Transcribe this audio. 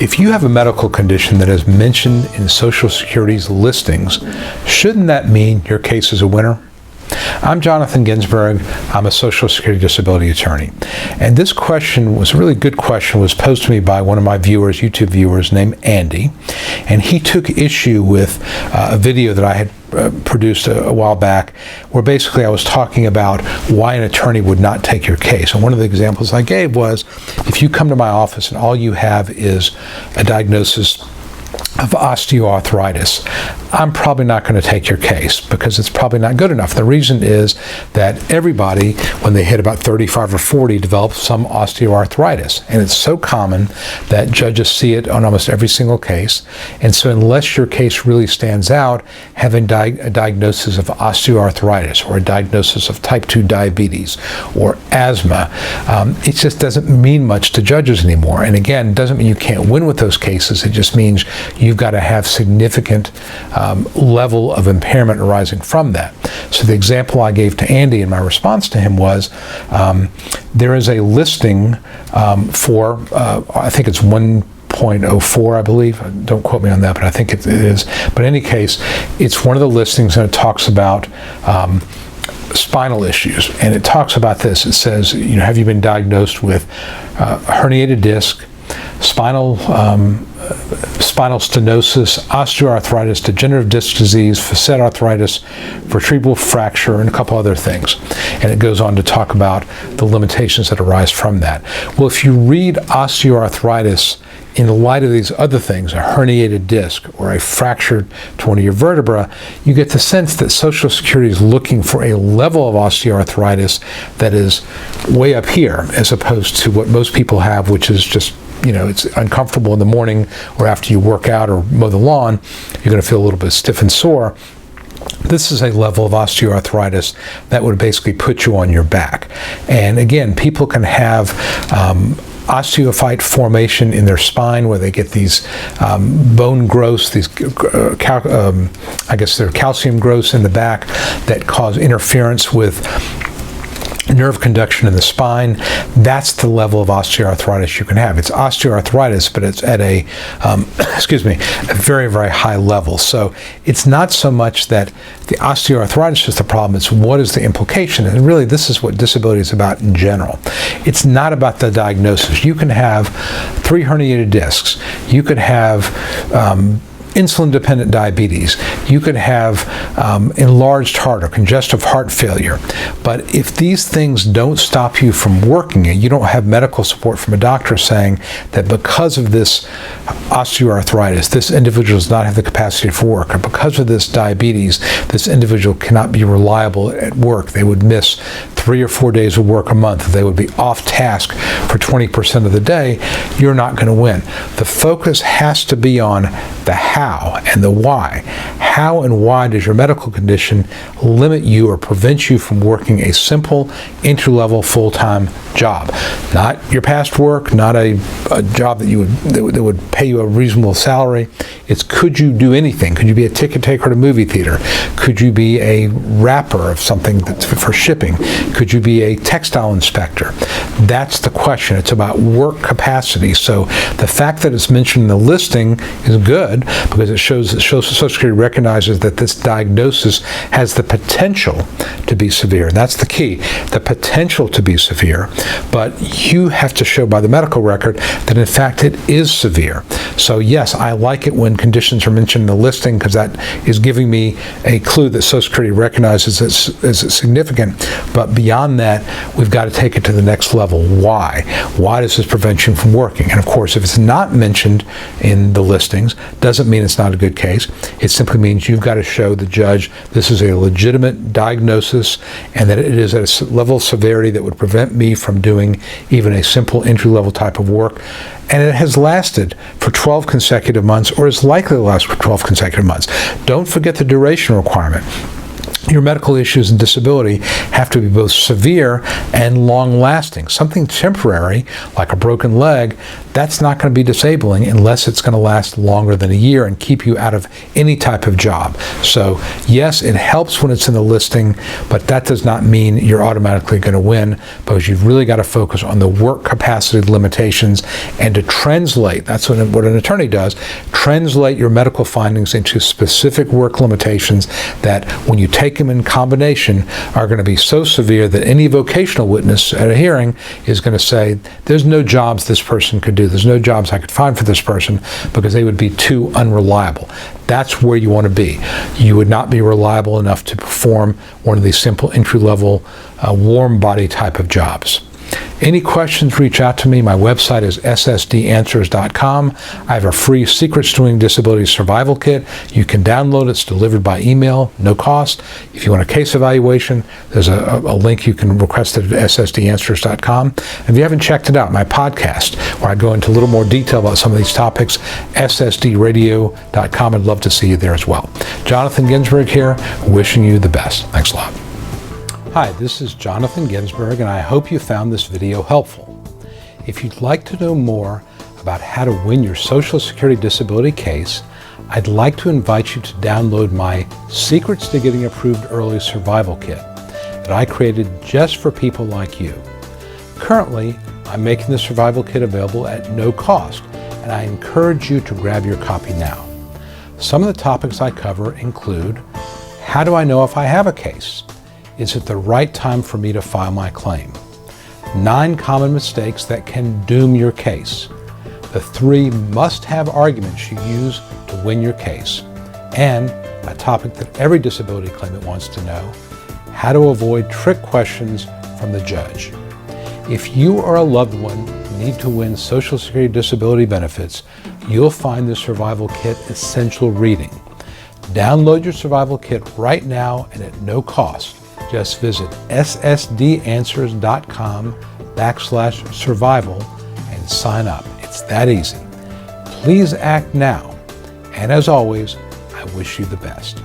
If you have a medical condition that is mentioned in Social Security's listings, shouldn't that mean your case is a winner? I'm Jonathan Ginsberg. I'm a Social Security disability attorney. And this question was a really good question, was posed to me by one of my viewers, YouTube viewers, named Andy. And he took issue with a video that I had produced a while back, where basically I was talking about why an attorney would not take your case. And one of the examples I gave was, if you come to my office and all you have is a diagnosis of osteoarthritis, I'm probably not going to take your case because it's probably not good enough. The reason is that everybody, when they hit about 35 or 40, develops some osteoarthritis. And it's so common that judges see it on almost every single case. And so unless your case really stands out, having a diagnosis of osteoarthritis or a diagnosis of type 2 diabetes or asthma, it just doesn't mean much to judges anymore. And again, it doesn't mean you can't win with those cases. It just means you've got to have significant level of impairment arising from that. So the example I gave to Andy in my response to him was, there is a listing for, I think it's 1.04, I believe. Don't quote me on that, but I think it is. But in any case, it's one of the listings, and it talks about spinal issues. And it talks about this. It says, have you been diagnosed with herniated disc, spinal stenosis, osteoarthritis, degenerative disc disease, facet arthritis, vertebral fracture, and a couple other things. And it goes on to talk about the limitations that arise from that. Well, if you read osteoarthritis in light of these other things, a herniated disc or a fracture to one of your vertebrae, you get the sense that Social Security is looking for a level of osteoarthritis that is way up here, as opposed to what most people have, which is just, it's uncomfortable in the morning or after you work out or mow the lawn, you're going to feel a little bit stiff and sore. This is a level of osteoarthritis that would basically put you on your back. And again, people can have osteophyte formation in their spine, where they get these bone growths, these I guess they're calcium growths in the back that cause interference with nerve conduction in the spine. That's the level of osteoarthritis you can have. It's osteoarthritis, but it's at a a very, very high level. So it's not so much that the osteoarthritis is the problem, it's what is the implication. And really, this is what disability is about in general. It's not about the diagnosis. You can have 3 herniated discs. You could have insulin-dependent diabetes. You could have enlarged heart or congestive heart failure. But if these things don't stop you from working, and you don't have medical support from a doctor saying that because of this osteoarthritis, this individual does not have the capacity for work, or because of this diabetes, this individual cannot be reliable at work, they would miss 3 or 4 days of work a month, they would be off task for 20% of the day, you're not going to win. The focus has to be on the how and the why. How and why does your medical condition limit you or prevent you from working a simple entry-level full-time job? Not your past work, not a job that would pay you a reasonable salary. It's, could you do anything? Could you be a ticket taker at a movie theater? Could you be a wrapper of something that's for shipping? Could you be a textile inspector? That's the question. It's about work capacity. So the fact that it's mentioned in the listing is good, because it shows that Social Security recognizes that this diagnosis has the potential to be severe. And that's the key, the potential to be severe. But you have to show by the medical record that in fact it is severe. So yes, I like it when conditions are mentioned in the listing, because that is giving me a clue that Social Security recognizes it as significant. But beyond that, we've got to take it to the next level. Why? Why does this prevent you from working? And of course, if it's not mentioned in the listings, doesn't mean it's not a good case. It simply means you've got to show the judge this is a legitimate diagnosis and that it is at a level of severity that would prevent me from doing even a simple entry-level type of work. And it has lasted for 12 consecutive months, or is likely to last for 12 consecutive months. Don't forget the duration requirement. Your medical issues and disability have to be both severe and long-lasting. Something temporary, like a broken leg, that's not going to be disabling unless it's going to last longer than a year and keep you out of any type of job. So yes, it helps when it's in the listing, but that does not mean you're automatically going to win, because you've really got to focus on the work capacity limitations and to translate, that's what an attorney does, translate your medical findings into specific work limitations that when you take them in combination are going to be so severe that any vocational witness at a hearing is going to say, there's no jobs this person could do. There's no jobs I could find for this person, because they would be too unreliable. That's where you want to be. You would not be reliable enough to perform one of these simple entry-level warm body type of jobs. Any questions, reach out to me. My website is ssdanswers.com. I have a free Secrets to Winning Disability Survival Kit. You can download it. It's delivered by email, no cost. If you want a case evaluation, there's a link you can request it at ssdanswers.com. And if you haven't checked it out, my podcast, where I go into a little more detail about some of these topics, ssdradio.com. I'd love to see you there as well. Jonathan Ginsberg here, wishing you the best. Thanks a lot. Hi, this is Jonathan Ginsberg, and I hope you found this video helpful. If you'd like to know more about how to win your Social Security disability case, I'd like to invite you to download my Secrets to Getting Approved Early Survival Kit that I created just for people like you. Currently, I'm making the Survival Kit available at no cost, and I encourage you to grab your copy now. Some of the topics I cover include, how do I know if I have a case? Is it the right time for me to file my claim? 9 common mistakes that can doom your case. The 3 must-have arguments you use to win your case. And a topic that every disability claimant wants to know, how to avoid trick questions from the judge. If you or a loved one need to win Social Security disability benefits, you'll find the Survival Kit essential reading. Download your Survival Kit right now and at no cost. Just visit ssdanswers.com/survival and sign up. It's that easy. Please act now. And as always, I wish you the best.